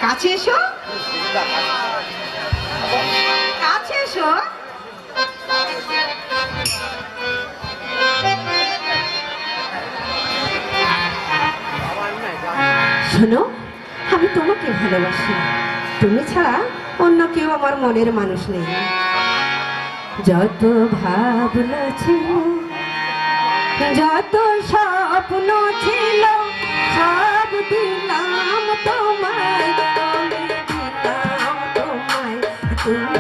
কাছে এসো, কাছে এসো। শোনো, আমি তোমাকে ভালোবাসি, তুমি ছাড়া অন্য কেউ আমার মনের মানুষ নেই। যত ভাবনা ছিল, যত স্বপ্ন ছিল, সব দিলাম তোমায়, আমি দিলাম তোমায়। তুমি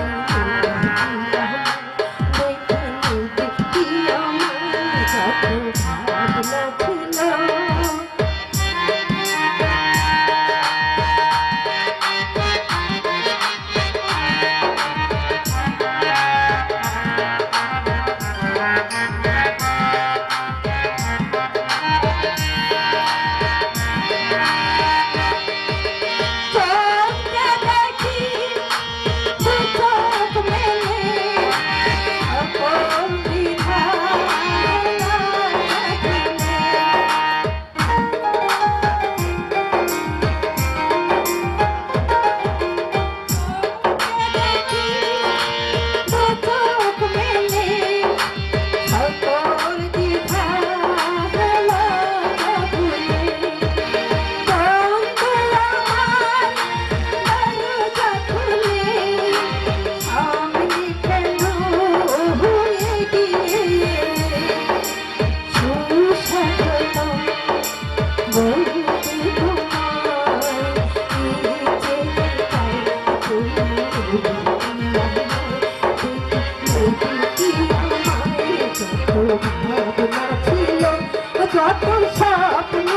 যত ভাবনা ছিল।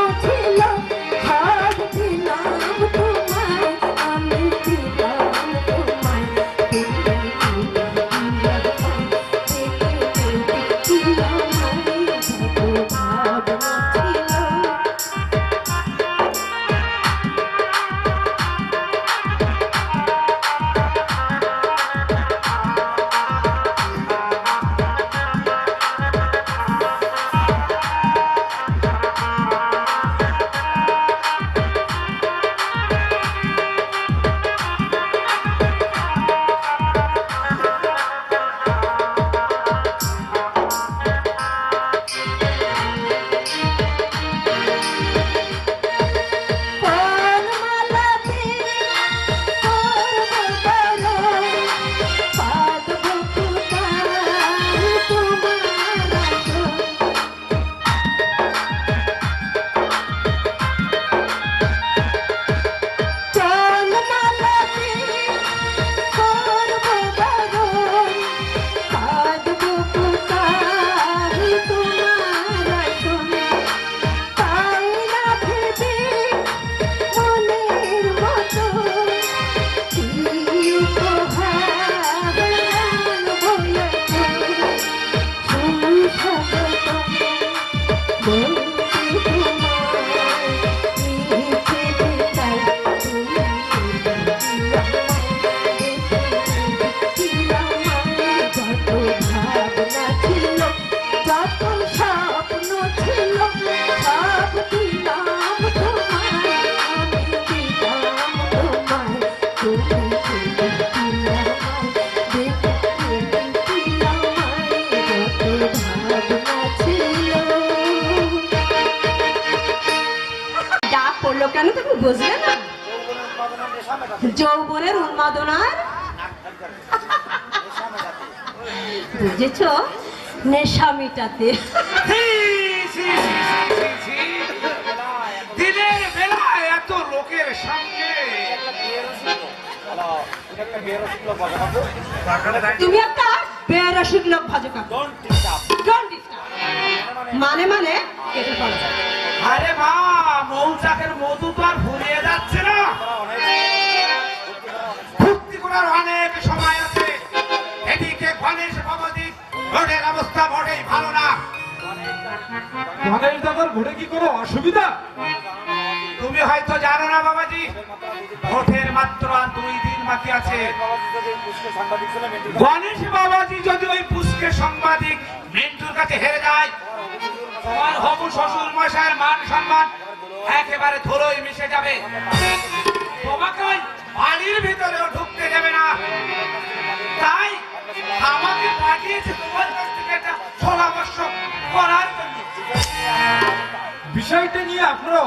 বুঝলে না, যৌবনের উন্মাদনার বুঝেছ, নেশা মিটাতে। দিনের বেলায় এত লোকের সামনে তুমি একটা বেরসিক লোক ভাজো। মানে মানে কেটে পড়া। আরে মা, মৌচাকের মধু তো আর ফুরিয়ে যাচ্ছে না, ভক্তি করার অনেক সময় আছে। এদিকে গণেশ বাবাজি রোডের অবস্থা মোটেই ভালো না। গণেশ দাদার ভোটে কি কোনো অসুবিধা? তুমি হয়তো জানো না বাবাজি, ভোটের মাত্র আর 2 দিন বাকি আছে। গণেশ বাবাজি যদি ওই পুষ্কে সাংবাদিক মিন্টুর কাছে হেরে যায়, তোমার হবু শ্বশুর মশাইয়ের মান সম্মান একেবারে ধুলোয় মিশে যাবে। তোমাকে ওই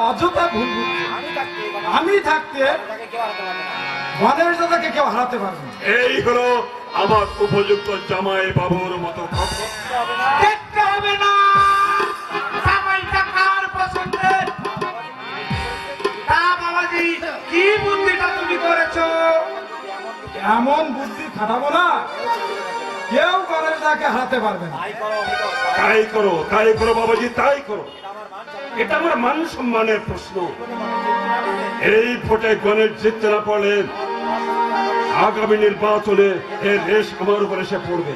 অযথা ভুল বুঝছে। আমি থাকতে আমি থাকতে তাকে কেউ হারাতে পারবে না। গণেশ দাদাকে কেউ হারাতে পারবে না। এই হলো আমার উপযুক্ত জামাই বাবুর মতো কথা। দেখতে হবে না জামাইটা কার পছন্দের। তা বাবাজি কি বুদ্ধিটা তুমি করেছো? এমন বুদ্ধি খাটাবো না, কেউ গণেশ দাদাকে হারাতে পারবে না। তাই করো বাবাজি, তাই করো। এটা আমার মান সম্মানের প্রশ্ন। এই ভোটে গণেশ জিততে না পারলে আগামী নির্বাচনে এর রেশ আমার উপর এসে পড়বে।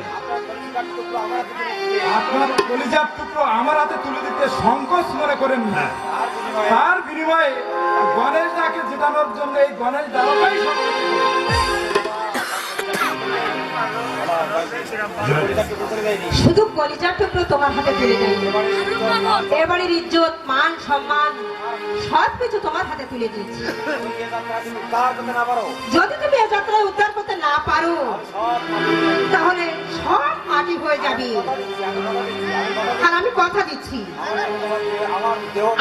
আপনার কলিজার টুকরো আমার হাতে তুলে দিতে সংকোচ মনে করেন না। তার বিনিময়ে গণেশ দাকে জেতানোর জন্য এই গণেশ দাদাটাই শুধু কলিজার টুকরো তোমার হাতে তুলে দেয়, এ বাড়ির ইজ্জত মান সম্মান সবকিছু তোমার হাতে তুলে দিয়েছি। যদি তুমি এ যাত্রায় উদ্ধার করতে না পারো তাহলে সব মাটি হয়ে যাবে। আর আমি কথা দিচ্ছি,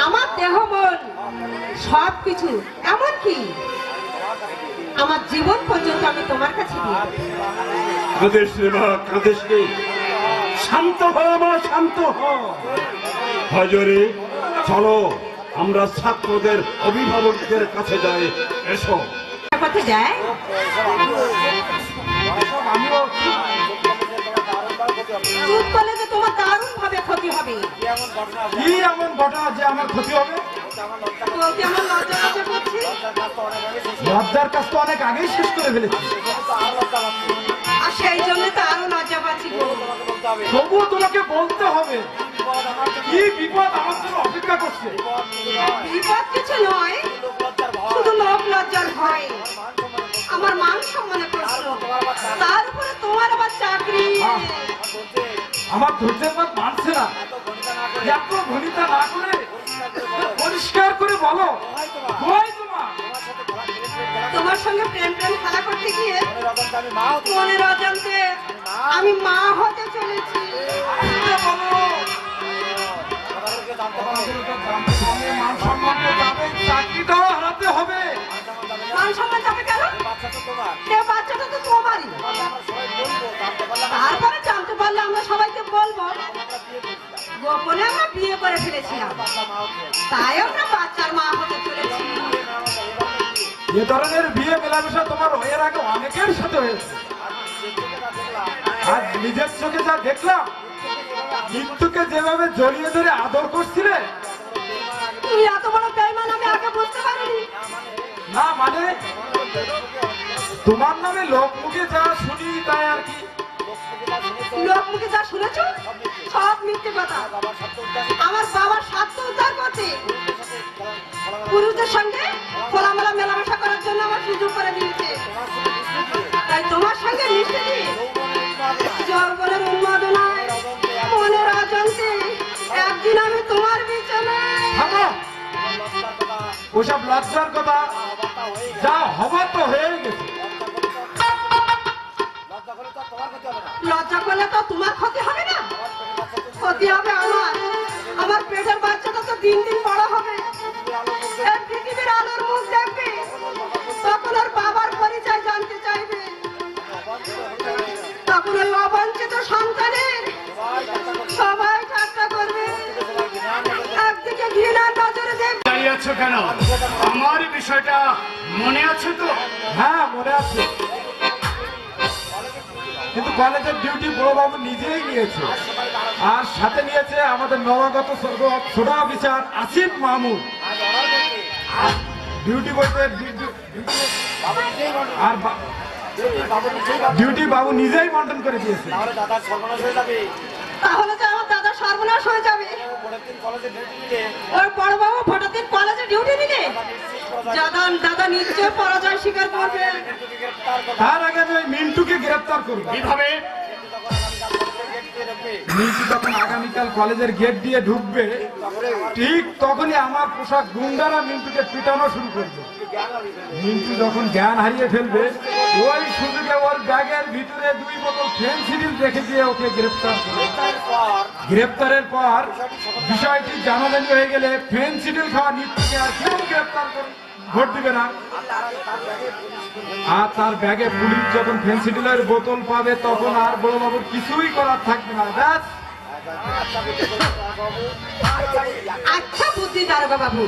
আমার দেহ মন সবকিছু এমনকি আমার জীবন পর্যন্ত আমি তোমার কাছে দিয়ে দেব। কাঁদেশ রে মা, কাঁদেশ রে। শান্ত হ মা, শান্ত হ। হজরে চলো আমরা ছাত্রদের অভিভাবকদের কাছে যাই। এসো। পথে যায় আমিও চুপ করলে তো তোমার দারুণ ভাবে ক্ষতি হবে। কি এমন ঘটনা যে আমার ক্ষতি হবে? বলতে আমার লজ্জা লজ্জা করছে। লজ্জার কাজ তো অনেক আগেই শেষ করে ফেলেছি, আর সেই জন্য তো আরো লজ্জা পাচ্ছি গো। তবুও তোমাকে বলতে হবে কি বিপদ আমার জন্য অপেক্ষা করছে। বিপদ কিছু নয়, শুধু লোক লজ্জার ভয়। আমার মান সম্মানে প্রশ্ন, তার উপরে তোমার আবার চাকরি। আমার ধৈর্যের বাদ মানছে না। এত ভনিতা না করে পরিষ্কার করে বলো, দোহাই তোমার। তোমার সঙ্গে প্রেম প্রেম খেলা করতে গিয়ে মনের অজান্তে আমি মা হতে চলেছি। বলো, আমাদের মান সম্মান তো যাবে, চাকরিটাও হারাতে হবে। মান সম্মান যাবে কেন? এ বাচ্চাটা তো তোমারই। তারপরে জানতে পারলে আমরা সবাইকে বলবো গোপনে আমরা বিয়ে করে ফেলেছিলাম, তাই আমরা বাচ্চার মা হতে চলেছি। এ ধরনের বিয়ে মেলামেশা তোমার এর আগে অনেকের সাথে হয়েছে। আর নিজের চোখে যা দেখলাম, মৃত্যুকে যেভাবে জড়িয়ে ধরে আদর করছিলে, তুমি এত বড় বেঈমান আমি আগে বুঝতে পারিনি। না মানে তোমার নামে লোক মুখে যা শুনি তাই আর কি। লোক মুখে যা শুনেছো সব মিথ্যে কথা। আমার বাবার স্বার্থ উদ্ধার করতে পুরুষদের সঙ্গে খোলামেলা মেলামেশা করার জন্য আমার সুযোগ করে দিয়েছে। তাই তোমার সঙ্গে মিশতে দিয়ে যৌবনের উন্মাদনায় মনের অজান্তে একদিন আমি তোমার বিছানায়। থামো, ওসব লজ্জার কথা যা হবার তো হয়ে গেছে। লজ্জা করলে তো তোমার ক্ষতি হবে না, ক্ষতি হবে আমার। আমার পেটের বাচ্চাটা তো দিন দিন বড় হবে, এই পৃথিবীর আলোর মুখ দেখবে, তখন ওর বাবার পরিচয় জানতে চাইবে। তখন ওই অবাঞ্ছিত সন্তানের সবাই ঠাট্টা করবে, একদিকে ঘৃণার নজরে দেখবে। দাঁড়িয়ে আছো কেন? আমার বিষয়টা মনে আছে তো? হ্যাঁ মনে আছে, কিন্তু কলেজের ডিউটি বড়বাবু নিজেই নিয়েছে, আর সাথে নিয়েছে আমাদের নবাগত ছোট অফিসার আসিফ মাহমুদ। ডিউটি বলতে আর ডিউটি বাবু নিজেই বন্টন করে দিয়েছে। তাহলে তো আমার দাদা সর্বনাশ হয়ে যাবে। ওর বড়বাবু ভোটার দিন কলেজে ডিউটি নিলে দাদা নিশ্চয় পরাজয় স্বীকার করবে। তার আগে আমি ওই মিন্টুকে গ্রেফতার করবো। কিভাবে? মিন্টু যখন আগামীকাল কলেজের গেট দিয়ে ঢুকবে, ঠিক তখনই আমার পোশাক গুন্ডারা মিন্টুকে পিটানো শুরু করবে। মিন্টু যখন জ্ঞান হারিয়ে ফেলবে, ওই সুযোগে ওর ব্যাগের ভিতরে 2 বোতল ফেনসিডিল রেখে দিয়ে ওকে গ্রেফতার করবে। গ্রেফতারের পর বিষয়টি জানাজানি হয়ে গেলে ফেনসিডিল খাওয়া নিত্যকে আর কেউ গ্রেফতার করে ভোট দিবে না। আর তার ব্যাগে পুলিশ যখন ফেনসিডিলের বোতল পাবে, তখন আর বড়বাবুর কিছুই করার থাকবে না। ব্যাস। আচ্ছা বুদ্ধি দারোগা বাবু।